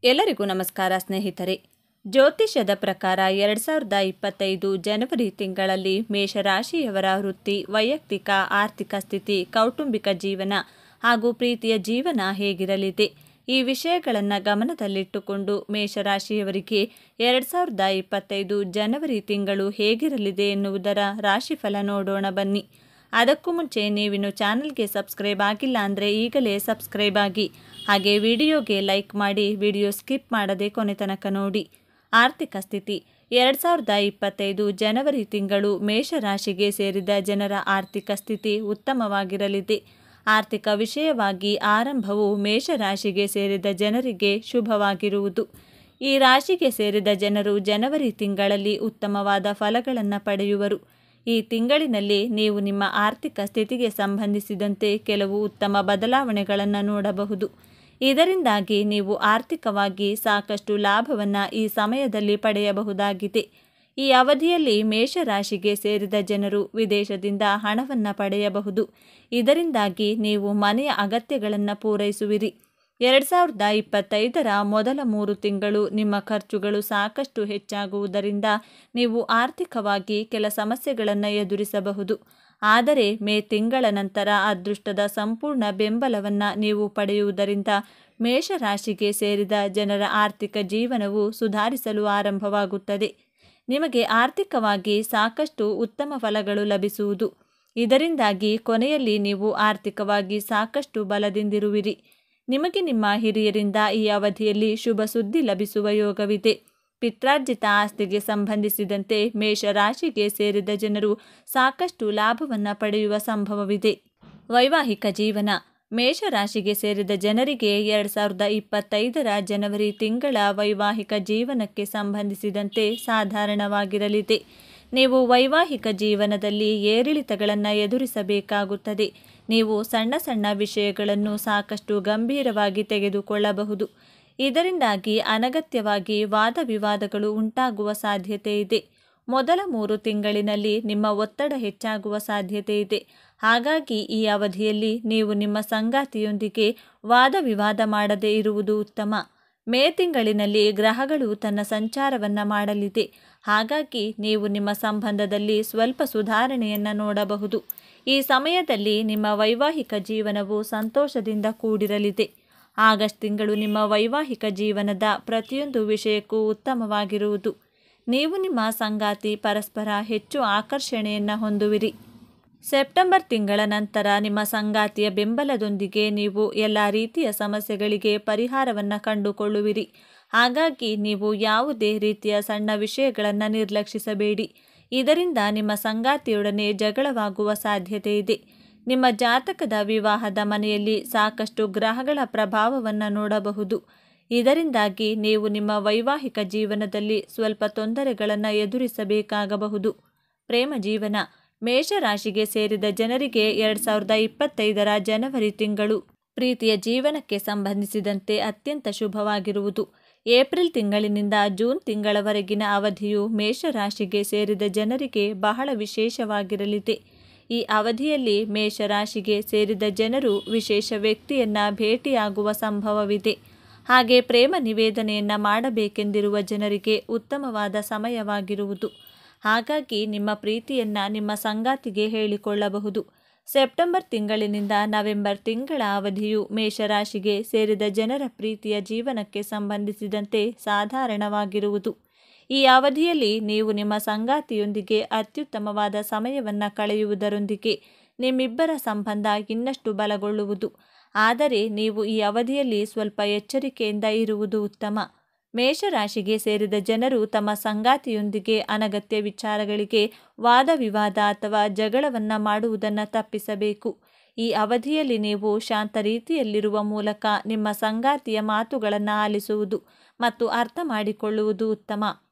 ಎಲ್ಲರಿಗೂ ನಮಸ್ಕಾರ ಸ್ನೇಹಿತರೆ. ಜ್ಯೋತಿಷ್ಯದ ಪ್ರಕಾರ 2025 ಜನವರಿ ತಿಂಗಳಲ್ಲಿ ಮೇಷರಾಶಿಯವರ ವೃತ್ತಿ, ವೈಯಕ್ತಿಕ ಆರ್ಥಿಕ ಸ್ಥಿತಿ, ಕೌಟುಂಬಿಕ ಜೀವನ ಹಾಗೂ ಪ್ರೀತಿಯ ಜೀವನ ಹೇಗಿರಲಿದೆ? ಈ ವಿಷಯಗಳನ್ನು ಗಮನದಲ್ಲಿಟ್ಟುಕೊಂಡು ಮೇಷರಾಶಿಯವರಿಗೆ 2025 ಜನವರಿ ತಿಂಗಳು ಹೇಗಿರಲಿದೆ ಎನ್ನುವುದರ ರಾಶಿಫಲ ನೋಡೋಣ ಬನ್ನಿ. ಅದಕ್ಕೂ ಮುಂಚೆ ನೀವಿನ್ನು ಚಾನಲ್ಗೆ ಸಬ್ಸ್ಕ್ರೈಬ್ ಆಗಿಲ್ಲ ಅಂದರೆ ಈಗಲೇ ಸಬ್ಸ್ಕ್ರೈಬ್ ಆಗಿ, ಹಾಗೆ ವಿಡಿಯೋಗೆ ಲೈಕ್ ಮಾಡಿ, ವಿಡಿಯೋ ಸ್ಕಿಪ್ ಮಾಡದೆ ಕೊನೆ ತನಕ ನೋಡಿ. ಆರ್ಥಿಕ ಸ್ಥಿತಿ 2025 ಜನವರಿ ತಿಂಗಳು ಮೇಷರಾಶಿಗೆ ಸೇರಿದ ಜನರ ಆರ್ಥಿಕ ಸ್ಥಿತಿ ಉತ್ತಮವಾಗಿರಲಿದೆ. ಆರ್ಥಿಕ ವಿಷಯವಾಗಿ ಆರಂಭವು ಮೇಷರಾಶಿಗೆ ಸೇರಿದ ಜನರಿಗೆ ಶುಭವಾಗಿರುವುದು. ಈ ರಾಶಿಗೆ ಸೇರಿದ ಜನರು ಜನವರಿ ತಿಂಗಳಲ್ಲಿ ಉತ್ತಮವಾದ ಫಲಗಳನ್ನು ಪಡೆಯುವರು. ಈ ತಿಂಗಳಿನಲ್ಲಿ ನೀವು ನಿಮ್ಮ ಆರ್ಥಿಕ ಸ್ಥಿತಿಗೆ ಸಂಬಂಧಿಸಿದಂತೆ ಕೆಲವು ಉತ್ತಮ ಬದಲಾವಣೆಗಳನ್ನು ನೋಡಬಹುದು. ಇದರಿಂದಾಗಿ ನೀವು ಆರ್ಥಿಕವಾಗಿ ಸಾಕಷ್ಟು ಲಾಭವನ್ನು ಈ ಸಮಯದಲ್ಲಿ ಪಡೆಯಬಹುದಾಗಿದೆ. ಈ ಅವಧಿಯಲ್ಲಿ ಮೇಷರಾಶಿಗೆ ಸೇರಿದ ಜನರು ವಿದೇಶದಿಂದ ಹಣವನ್ನು ಪಡೆಯಬಹುದು. ಇದರಿಂದಾಗಿ ನೀವು ಮನೆಯ ಅಗತ್ಯಗಳನ್ನು ಪೂರೈಸುವಿರಿ. 2025ರ ಮೊದಲ 3 ತಿಂಗಳು ನಿಮ್ಮ ಖರ್ಚುಗಳು ಸಾಕಷ್ಟು ಹೆಚ್ಚಾಗುವುದರಿಂದ ನೀವು ಆರ್ಥಿಕವಾಗಿ ಕೆಲ ಸಮಸ್ಯೆಗಳನ್ನು ಎದುರಿಸಬಹುದು. ಆದರೆ ಮೇ ತಿಂಗಳ ನಂತರ ಅದೃಷ್ಟದ ಸಂಪೂರ್ಣ ಬೆಂಬಲವನ್ನು ನೀವು ಪಡೆಯುವುದರಿಂದ ಮೇಷರಾಶಿಗೆ ಸೇರಿದ ಜನರ ಆರ್ಥಿಕ ಜೀವನವು ಸುಧಾರಿಸಲು ಆರಂಭವಾಗುತ್ತದೆ. ನಿಮಗೆ ಆರ್ಥಿಕವಾಗಿ ಸಾಕಷ್ಟು ಉತ್ತಮ ಫಲಗಳು ಲಭಿಸುವುದು. ಇದರಿಂದಾಗಿ ಕೊನೆಯಲ್ಲಿ ನೀವು ಆರ್ಥಿಕವಾಗಿ ಸಾಕಷ್ಟು ಬಲದಿಂದಿರುವಿರಿ. ನಿಮಗೆ ನಿಮ್ಮ ಹಿರಿಯರಿಂದ ಈ ಅವಧಿಯಲ್ಲಿ ಶುಭ ಸುದ್ದಿ ಲಭಿಸುವ ಯೋಗವಿದೆ. ಪಿತ್ರಾರ್ಜಿತ ಆಸ್ತಿಗೆ ಸಂಬಂಧಿಸಿದಂತೆ ಮೇಷರಾಶಿಗೆ ಸೇರಿದ ಜನರು ಸಾಕಷ್ಟು ಲಾಭವನ್ನು ಪಡೆಯುವ ಸಂಭವವಿದೆ. ವೈವಾಹಿಕ ಜೀವನ ಮೇಷರಾಶಿಗೆ ಸೇರಿದ ಜನರಿಗೆ 2025ರ ಜನವರಿ ತಿಂಗಳ ವೈವಾಹಿಕ ಜೀವನಕ್ಕೆ ಸಂಬಂಧಿಸಿದಂತೆ ಸಾಧಾರಣವಾಗಿರಲಿದೆ. ನೀವು ವೈವಾಹಿಕ ಜೀವನದಲ್ಲಿ ಏರಿಳಿತಗಳನ್ನು ಎದುರಿಸಬೇಕಾಗುತ್ತದೆ. ನೀವು ಸಣ್ಣ ಸಣ್ಣ ವಿಷಯಗಳನ್ನು ಸಾಕಷ್ಟು ಗಂಭೀರವಾಗಿ ತೆಗೆದುಕೊಳ್ಳಬಹುದು. ಇದರಿಂದಾಗಿ ಅನಗತ್ಯವಾಗಿ ವಾದ ವಿವಾದಗಳು ಉಂಟಾಗುವ ಸಾಧ್ಯತೆ ಇದೆ. ಮೊದಲ 3 ತಿಂಗಳಿನಲ್ಲಿ ನಿಮ್ಮ ಒತ್ತಡ ಹೆಚ್ಚಾಗುವ ಸಾಧ್ಯತೆ ಇದೆ. ಹಾಗಾಗಿ ಈ ಅವಧಿಯಲ್ಲಿ ನೀವು ನಿಮ್ಮ ಸಂಗಾತಿಯೊಂದಿಗೆ ವಾದ ವಿವಾದ ಮಾಡದೇ ಇರುವುದು ಉತ್ತಮ. ಮೇ ತಿಂಗಳಿನಲ್ಲಿ ಗ್ರಹಗಳು ತನ್ನ ಸಂಚಾರವನ್ನು ಮಾಡಲಿದೆ. ಹಾಗಾಗಿ ನೀವು ನಿಮ್ಮ ಸಂಬಂಧದಲ್ಲಿ ಸ್ವಲ್ಪ ಸುಧಾರಣೆಯನ್ನು ನೋಡಬಹುದು. ಈ ಸಮಯದಲ್ಲಿ ನಿಮ್ಮ ವೈವಾಹಿಕ ಜೀವನವು ಸಂತೋಷದಿಂದ ಕೂಡಿರಲಿದೆ. ಆಗಸ್ಟ್ ತಿಂಗಳು ನಿಮ್ಮ ವೈವಾಹಿಕ ಜೀವನದ ಪ್ರತಿಯೊಂದು ವಿಷಯಕ್ಕೂ ಉತ್ತಮವಾಗಿರುವುದು. ನೀವು ನಿಮ್ಮ ಸಂಗಾತಿ ಪರಸ್ಪರ ಹೆಚ್ಚು ಆಕರ್ಷಣೆಯನ್ನು ಹೊಂದುವಿರಿ. ಸೆಪ್ಟೆಂಬರ್ ತಿಂಗಳ ನಂತರ ನಿಮ್ಮ ಸಂಗಾತಿಯ ಬೆಂಬಲದೊಂದಿಗೆ ನೀವು ಎಲ್ಲ ರೀತಿಯ ಸಮಸ್ಯೆಗಳಿಗೆ ಪರಿಹಾರವನ್ನು ಕಂಡುಕೊಳ್ಳುವಿರಿ. ಹಾಗಾಗಿ ನೀವು ಯಾವುದೇ ರೀತಿಯ ಸಣ್ಣ ವಿಷಯಗಳನ್ನು ನಿರ್ಲಕ್ಷಿಸಬೇಡಿ. ಇದರಿಂದ ನಿಮ್ಮ ಸಂಗಾತಿಯೊಡನೆ ಜಗಳವಾಗುವ ಸಾಧ್ಯತೆ ಇದೆ. ನಿಮ್ಮ ಜಾತಕದ ವಿವಾಹದ ಮನೆಯಲ್ಲಿ ಸಾಕಷ್ಟು ಗ್ರಹಗಳ ಪ್ರಭಾವವನ್ನು ನೋಡಬಹುದು. ಇದರಿಂದಾಗಿ ನೀವು ನಿಮ್ಮ ವೈವಾಹಿಕ ಜೀವನದಲ್ಲಿ ಸ್ವಲ್ಪ ತೊಂದರೆಗಳನ್ನು ಎದುರಿಸಬೇಕಾಗಬಹುದು. ಪ್ರೇಮ ಜೀವನ ಮೇಷರಾಶಿಗೆ ಸೇರಿದ ಜನರಿಗೆ 2025ರ ಜನವರಿ ತಿಂಗಳು ಪ್ರೀತಿಯ ಜೀವನಕ್ಕೆ ಸಂಬಂಧಿಸಿದಂತೆ ಅತ್ಯಂತ ಶುಭವಾಗಿರುವುದು. ಏಪ್ರಿಲ್ ತಿಂಗಳಿನಿಂದ ಜೂನ್ ತಿಂಗಳವರೆಗಿನ ಅವಧಿಯು ಮೇಷರಾಶಿಗೆ ಸೇರಿದ ಜನರಿಗೆ ಬಹಳ ವಿಶೇಷವಾಗಿರಲಿದೆ. ಈ ಅವಧಿಯಲ್ಲಿ ಮೇಷರಾಶಿಗೆ ಸೇರಿದ ಜನರು ವಿಶೇಷ ವ್ಯಕ್ತಿಯನ್ನು ಭೇಟಿಯಾಗುವ ಸಂಭವವಿದೆ. ಹಾಗೆ ಪ್ರೇಮ ನಿವೇದನೆಯನ್ನು ಮಾಡಬೇಕೆಂದಿರುವ ಜನರಿಗೆ ಉತ್ತಮವಾದ ಸಮಯವಾಗಿರುವುದು. ಹಾಗಾಗಿ ನಿಮ್ಮ ಪ್ರೀತಿಯನ್ನು ನಿಮ್ಮ ಸಂಗಾತಿಗೆ ಹೇಳಿಕೊಳ್ಳಬಹುದು. ಸೆಪ್ಟೆಂಬರ್ ತಿಂಗಳಿನಿಂದ ನವೆಂಬರ್ ತಿಂಗಳ ಅವಧಿಯು ಮೇಷರಾಶಿಗೆ ಸೇರಿದ ಜನರ ಪ್ರೀತಿಯ ಜೀವನಕ್ಕೆ ಸಂಬಂಧಿಸಿದಂತೆ ಸಾಧಾರಣವಾಗಿರುವುದು. ಈ ಅವಧಿಯಲ್ಲಿ ನೀವು ನಿಮ್ಮ ಸಂಗಾತಿಯೊಂದಿಗೆ ಅತ್ಯುತ್ತಮವಾದ ಸಮಯವನ್ನು ಕಳೆಯುವುದರೊಂದಿಗೆ ನಿಮ್ಮಿಬ್ಬರ ಸಂಬಂಧ ಇನ್ನಷ್ಟು ಬಲಗೊಳ್ಳುವುದು. ಆದರೆ ನೀವು ಈ ಅವಧಿಯಲ್ಲಿ ಸ್ವಲ್ಪ ಎಚ್ಚರಿಕೆಯಿಂದ ಇರುವುದು ಉತ್ತಮ. ಮೇಷರಾಶಿಗೆ ಸೇರಿದ ಜನರು ತಮ್ಮ ಸಂಗಾತಿಯೊಂದಿಗೆ ಅನಗತ್ಯ ವಿಚಾರಗಳಿಗೆ ವಾದ ವಿವಾದ ಅಥವಾ ಜಗಳವನ್ನು ಮಾಡುವುದನ್ನು ತಪ್ಪಿಸಬೇಕು. ಈ ಅವಧಿಯಲ್ಲಿ ನೀವು ಶಾಂತ ರೀತಿಯಲ್ಲಿರುವ ಮೂಲಕ ನಿಮ್ಮ ಸಂಗಾತಿಯ ಮಾತುಗಳನ್ನು ಆಲಿಸುವುದು ಮತ್ತು ಅರ್ಥ ಮಾಡಿಕೊಳ್ಳುವುದು ಉತ್ತಮ.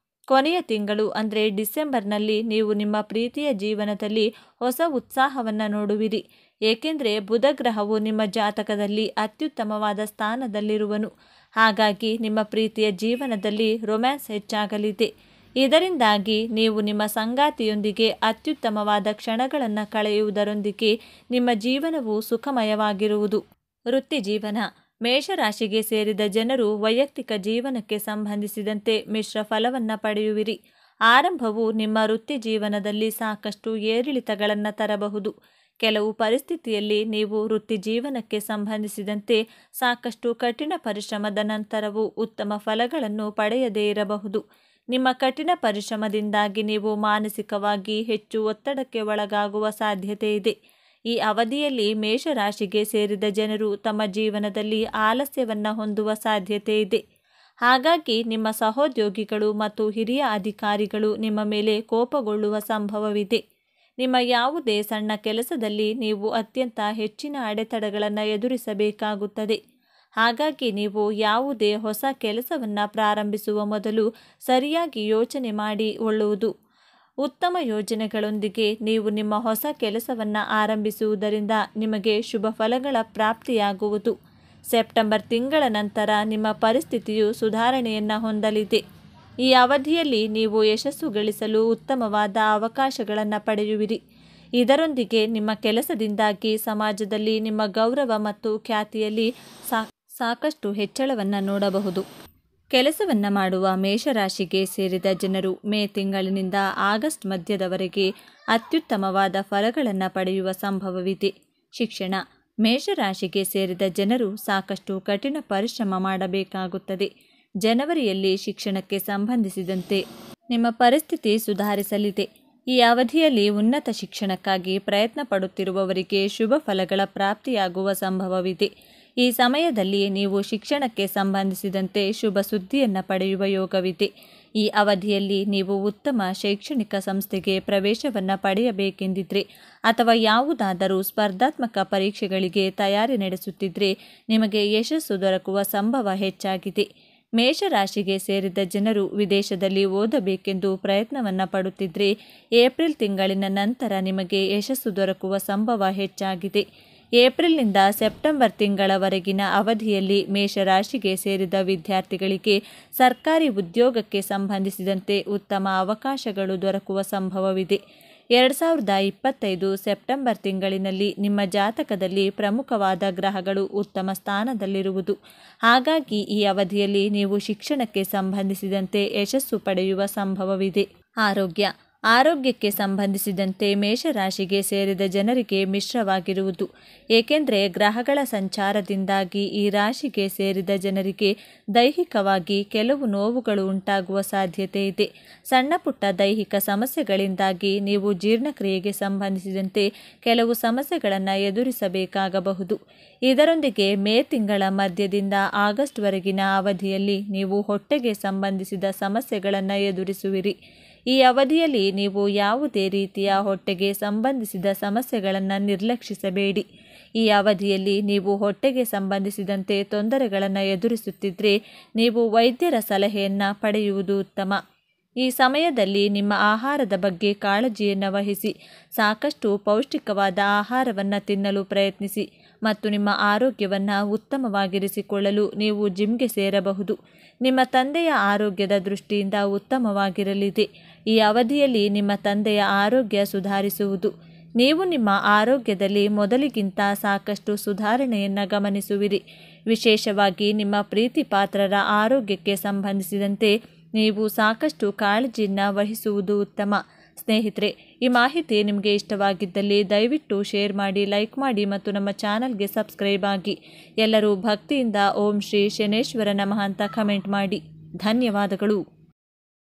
ಕೊನೆಯ ತಿಂಗಳು ಅಂದರೆ ಡಿಸೆಂಬರ್ನಲ್ಲಿ ನೀವು ನಿಮ್ಮ ಪ್ರೀತಿಯ ಜೀವನದಲ್ಲಿ ಹೊಸ ಉತ್ಸಾಹವನ್ನು ನೋಡುವಿರಿ. ಏಕೆಂದರೆ ಬುಧ ಗ್ರಹವು ನಿಮ್ಮ ಜಾತಕದಲ್ಲಿ ಅತ್ಯುತ್ತಮವಾದ ಸ್ಥಾನದಲ್ಲಿರುವನು. ಹಾಗಾಗಿ ನಿಮ್ಮ ಪ್ರೀತಿಯ ಜೀವನದಲ್ಲಿ ರೊಮ್ಯಾನ್ಸ್ ಹೆಚ್ಚಾಗಲಿದೆ. ಇದರಿಂದಾಗಿ ನೀವು ನಿಮ್ಮ ಸಂಗಾತಿಯೊಂದಿಗೆ ಅತ್ಯುತ್ತಮವಾದ ಕ್ಷಣಗಳನ್ನು ಕಳೆಯುವುದರೊಂದಿಗೆ ನಿಮ್ಮ ಜೀವನವು ಸುಖಮಯವಾಗಿರುವುದು. ವೃತ್ತಿ ಜೀವನ ಮೇಷರಾಶಿಗೆ ಸೇರಿದ ಜನರು ವೈಯಕ್ತಿಕ ಜೀವನಕ್ಕೆ ಸಂಬಂಧಿಸಿದಂತೆ ಮಿಶ್ರ ಫಲವನ್ನು ಪಡೆಯುವಿರಿ. ಆರಂಭವು ನಿಮ್ಮ ವೃತ್ತಿ ಜೀವನದಲ್ಲಿ ಸಾಕಷ್ಟು ಏರಿಳಿತಗಳನ್ನು ತರಬಹುದು. ಕೆಲವು ಪರಿಸ್ಥಿತಿಯಲ್ಲಿ ನೀವು ವೃತ್ತಿ ಜೀವನಕ್ಕೆ ಸಂಬಂಧಿಸಿದಂತೆ ಸಾಕಷ್ಟು ಕಠಿಣ ಪರಿಶ್ರಮದ ನಂತರವೂ ಉತ್ತಮ ಫಲಗಳನ್ನು ಪಡೆಯದೇ ಇರಬಹುದು. ನಿಮ್ಮ ಕಠಿಣ ಪರಿಶ್ರಮದಿಂದಾಗಿ ನೀವು ಮಾನಸಿಕವಾಗಿ ಹೆಚ್ಚು ಒತ್ತಡಕ್ಕೆ ಒಳಗಾಗುವ ಸಾಧ್ಯತೆ ಇದೆ. ಈ ಅವಧಿಯಲ್ಲಿ ಮೇಷರಾಶಿಗೆ ಸೇರಿದ ಜನರು ತಮ್ಮ ಜೀವನದಲ್ಲಿ ಆಲಸ್ಯವನ್ನು ಹೊಂದುವ ಸಾಧ್ಯತೆ ಇದೆ. ಹಾಗಾಗಿ ನಿಮ್ಮ ಸಹೋದ್ಯೋಗಿಗಳು ಮತ್ತು ಹಿರಿಯ ಅಧಿಕಾರಿಗಳು ನಿಮ್ಮ ಮೇಲೆ ಕೋಪಗೊಳ್ಳುವ ಸಂಭವವಿದೆ. ನಿಮ್ಮ ಯಾವುದೇ ಸಣ್ಣ ಕೆಲಸದಲ್ಲಿ ನೀವು ಅತ್ಯಂತ ಹೆಚ್ಚಿನ ಅಡೆತಡೆಗಳನ್ನು ಎದುರಿಸಬೇಕಾಗುತ್ತದೆ. ಹಾಗಾಗಿ ನೀವು ಯಾವುದೇ ಹೊಸ ಕೆಲಸವನ್ನು ಪ್ರಾರಂಭಿಸುವ ಮೊದಲು ಸರಿಯಾಗಿ ಯೋಚನೆ ಮಾಡಿಕೊಳ್ಳುವುದು ಉತ್ತಮ. ಯೋಜನೆಗಳೊಂದಿಗೆ ನೀವು ನಿಮ್ಮ ಹೊಸ ಕೆಲಸವನ್ನು ಆರಂಭಿಸುವುದರಿಂದ ನಿಮಗೆ ಶುಭ ಫಲಗಳ ಪ್ರಾಪ್ತಿಯಾಗುವುದು. ಸೆಪ್ಟೆಂಬರ್ ತಿಂಗಳ ನಂತರ ನಿಮ್ಮ ಪರಿಸ್ಥಿತಿಯು ಸುಧಾರಣೆಯನ್ನು ಹೊಂದಲಿದೆ. ಈ ಅವಧಿಯಲ್ಲಿ ನೀವು ಯಶಸ್ಸು ಗಳಿಸಲು ಉತ್ತಮವಾದ ಅವಕಾಶಗಳನ್ನು ಪಡೆಯುವಿರಿ. ಇದರೊಂದಿಗೆ ನಿಮ್ಮ ಕೆಲಸದಿಂದಾಗಿ ಸಮಾಜದಲ್ಲಿ ನಿಮ್ಮ ಗೌರವ ಮತ್ತು ಖ್ಯಾತಿಯಲ್ಲಿ ಸಾಕಷ್ಟು ಹೆಚ್ಚಳವನ್ನು ನೋಡಬಹುದು. ಕೆಲಸವನ್ನು ಮಾಡುವ ಮೇಷರಾಶಿಗೆ ಸೇರಿದ ಜನರು ಮೇ ತಿಂಗಳಿನಿಂದ ಆಗಸ್ಟ್ ಮಧ್ಯದವರೆಗೆ ಅತ್ಯುತ್ತಮವಾದ ಫಲಗಳನ್ನು ಪಡೆಯುವ ಸಂಭವವಿದೆ. ಶಿಕ್ಷಣ: ಮೇಷರಾಶಿಗೆ ಸೇರಿದ ಜನರು ಸಾಕಷ್ಟು ಕಠಿಣ ಪರಿಶ್ರಮ ಮಾಡಬೇಕಾಗುತ್ತದೆ. ಜನವರಿಯಲ್ಲಿ ಶಿಕ್ಷಣಕ್ಕೆ ಸಂಬಂಧಿಸಿದಂತೆ ನಿಮ್ಮ ಪರಿಸ್ಥಿತಿ ಸುಧಾರಿಸಲಿದೆ. ಈ ಅವಧಿಯಲ್ಲಿ ಉನ್ನತ ಶಿಕ್ಷಣಕ್ಕಾಗಿ ಪ್ರಯತ್ನ ಪಡುತ್ತಿರುವವರಿಗೆ ಶುಭ ಫಲಗಳ ಪ್ರಾಪ್ತಿಯಾಗುವ ಸಂಭವವಿದೆ. ಈ ಸಮಯದಲ್ಲಿ ನೀವು ಶಿಕ್ಷಣಕ್ಕೆ ಸಂಬಂಧಿಸಿದಂತೆ ಶುಭ ಸುದ್ದಿಯನ್ನು ಪಡೆಯುವ ಯೋಗವಿದೆ. ಈ ಅವಧಿಯಲ್ಲಿ ನೀವು ಉತ್ತಮ ಶೈಕ್ಷಣಿಕ ಸಂಸ್ಥೆಗೆ ಪ್ರವೇಶವನ್ನು ಪಡೆಯಬೇಕೆಂದಿದ್ರೆ ಅಥವಾ ಯಾವುದಾದರೂ ಸ್ಪರ್ಧಾತ್ಮಕ ಪರೀಕ್ಷೆಗಳಿಗೆ ತಯಾರಿ ನಡೆಸುತ್ತಿದ್ದರೆ ನಿಮಗೆ ಯಶಸ್ಸು ದೊರಕುವ ಸಂಭವ ಹೆಚ್ಚಾಗಿದೆ. ಮೇಷರಾಶಿಗೆ ಸೇರಿದ ಜನರು ವಿದೇಶದಲ್ಲಿ ಓದಬೇಕೆಂದು ಪ್ರಯತ್ನವನ್ನು ಪಡುತ್ತಿದ್ದರೆ ಏಪ್ರಿಲ್ ತಿಂಗಳಿನ ನಂತರ ನಿಮಗೆ ಯಶಸ್ಸು ದೊರಕುವ ಸಂಭವ ಹೆಚ್ಚಾಗಿದೆ. ಏಪ್ರಿಲ್ನಿಂದ ಸೆಪ್ಟೆಂಬರ್ ತಿಂಗಳವರೆಗಿನ ಅವಧಿಯಲ್ಲಿ ಮೇಷರಾಶಿಗೆ ಸೇರಿದ ವಿದ್ಯಾರ್ಥಿಗಳಿಗೆ ಸರ್ಕಾರಿ ಉದ್ಯೋಗಕ್ಕೆ ಸಂಬಂಧಿಸಿದಂತೆ ಉತ್ತಮ ಅವಕಾಶಗಳು ದೊರಕುವ ಸಂಭವವಿದೆ. 2025 ಸೆಪ್ಟೆಂಬರ್ ತಿಂಗಳಿನಲ್ಲಿ ನಿಮ್ಮ ಜಾತಕದಲ್ಲಿ ಪ್ರಮುಖವಾದ ಗ್ರಹಗಳು ಉತ್ತಮ ಸ್ಥಾನದಲ್ಲಿರುವುದು. ಹಾಗಾಗಿ ಈ ಅವಧಿಯಲ್ಲಿ ನೀವು ಶಿಕ್ಷಣಕ್ಕೆ ಸಂಬಂಧಿಸಿದಂತೆ ಯಶಸ್ಸು ಪಡೆಯುವ ಸಂಭವವಿದೆ. ಆರೋಗ್ಯಕ್ಕೆ ಸಂಬಂಧಿಸಿದಂತೆ ಮೇಷರಾಶಿಗೆ ಸೇರಿದ ಜನರಿಗೆ ಮಿಶ್ರವಾಗಿರುವುದು. ಏಕೆಂದರೆ ಗ್ರಹಗಳ ಸಂಚಾರದಿಂದಾಗಿ ಈ ರಾಶಿಗೆ ಸೇರಿದ ಜನರಿಗೆ ದೈಹಿಕವಾಗಿ ಕೆಲವು ನೋವುಗಳು ಉಂಟಾಗುವ ಸಾಧ್ಯತೆ ಇದೆ. ಸಣ್ಣ ಪುಟ್ಟ ದೈಹಿಕ ಸಮಸ್ಯೆಗಳಿಂದಾಗಿ ನೀವು ಜೀರ್ಣಕ್ರಿಯೆಗೆ ಸಂಬಂಧಿಸಿದಂತೆ ಕೆಲವು ಸಮಸ್ಯೆಗಳನ್ನು ಎದುರಿಸಬೇಕಾಗಬಹುದು. ಇದರೊಂದಿಗೆ ಮೇ ತಿಂಗಳ ಮಧ್ಯದಿಂದ ಆಗಸ್ಟ್ವರೆಗಿನ ಅವಧಿಯಲ್ಲಿ ನೀವು ಹೊಟ್ಟೆಗೆ ಸಂಬಂಧಿಸಿದ ಸಮಸ್ಯೆಗಳನ್ನು ಎದುರಿಸುವಿರಿ. ಈ ಅವಧಿಯಲ್ಲಿ ನೀವು ಯಾವುದೇ ರೀತಿಯ ಹೊಟ್ಟೆಗೆ ಸಂಬಂಧಿಸಿದ ಸಮಸ್ಯೆಗಳನ್ನು ನಿರ್ಲಕ್ಷಿಸಬೇಡಿ. ಈ ಅವಧಿಯಲ್ಲಿ ನೀವು ಹೊಟ್ಟೆಗೆ ಸಂಬಂಧಿಸಿದಂತೆ ತೊಂದರೆಗಳನ್ನು ಎದುರಿಸುತ್ತಿದ್ದರೆ ನೀವು ವೈದ್ಯರ ಸಲಹೆಯನ್ನು ಪಡೆಯುವುದು ಉತ್ತಮ. ಈ ಸಮಯದಲ್ಲಿ ನಿಮ್ಮ ಆಹಾರದ ಬಗ್ಗೆ ಕಾಳಜಿಯನ್ನು ವಹಿಸಿ ಸಾಕಷ್ಟು ಪೌಷ್ಟಿಕವಾದ ಆಹಾರವನ್ನು ತಿನ್ನಲು ಪ್ರಯತ್ನಿಸಿ ಮತ್ತು ನಿಮ್ಮ ಆರೋಗ್ಯವನ್ನು ಉತ್ತಮವಾಗಿರಿಸಿಕೊಳ್ಳಲು ನೀವು ಜಿಮ್ಗೆ ಸೇರಬಹುದು. ನಿಮ್ಮ ತಂದೆಯ ಆರೋಗ್ಯದ ದೃಷ್ಟಿಯಿಂದ ಉತ್ತಮವಾಗಿರಲಿದೆ. ಈ ಅವಧಿಯಲ್ಲಿ ನಿಮ್ಮ ತಂದೆಯ ಆರೋಗ್ಯ ಸುಧಾರಿಸುವುದು. ನೀವು ನಿಮ್ಮ ಆರೋಗ್ಯದಲ್ಲಿ ಮೊದಲಿಗಿಂತ ಸಾಕಷ್ಟು ಸುಧಾರಣೆಯನ್ನು ಗಮನಿಸುವಿರಿ. ವಿಶೇಷವಾಗಿ ನಿಮ್ಮ ಪ್ರೀತಿ ಪಾತ್ರರ ಆರೋಗ್ಯಕ್ಕೆ ಸಂಬಂಧಿಸಿದಂತೆ ನೀವು ಸಾಕಷ್ಟು ಕಾಳಜಿಯನ್ನು ವಹಿಸುವುದು ಉತ್ತಮ. ಸ್ನೇಹಿತರೆ, ಈ ಮಾಹಿತಿ ನಿಮಗೆ ಇಷ್ಟವಾಗಿದ್ದಲ್ಲಿ ದಯವಿಟ್ಟು ಶೇರ್ ಮಾಡಿ, ಲೈಕ್ ಮಾಡಿ ಮತ್ತು ನಮ್ಮ ಚಾನಲ್ಗೆ ಸಬ್ಸ್ಕ್ರೈಬ್ ಆಗಿ. ಎಲ್ಲರೂ ಭಕ್ತಿಯಿಂದ ಓಂ ಶ್ರೀ ಶನೇಶ್ವರ ನಮಃ ಅಂತ ಕಮೆಂಟ್ ಮಾಡಿ. ಧನ್ಯವಾದಗಳು.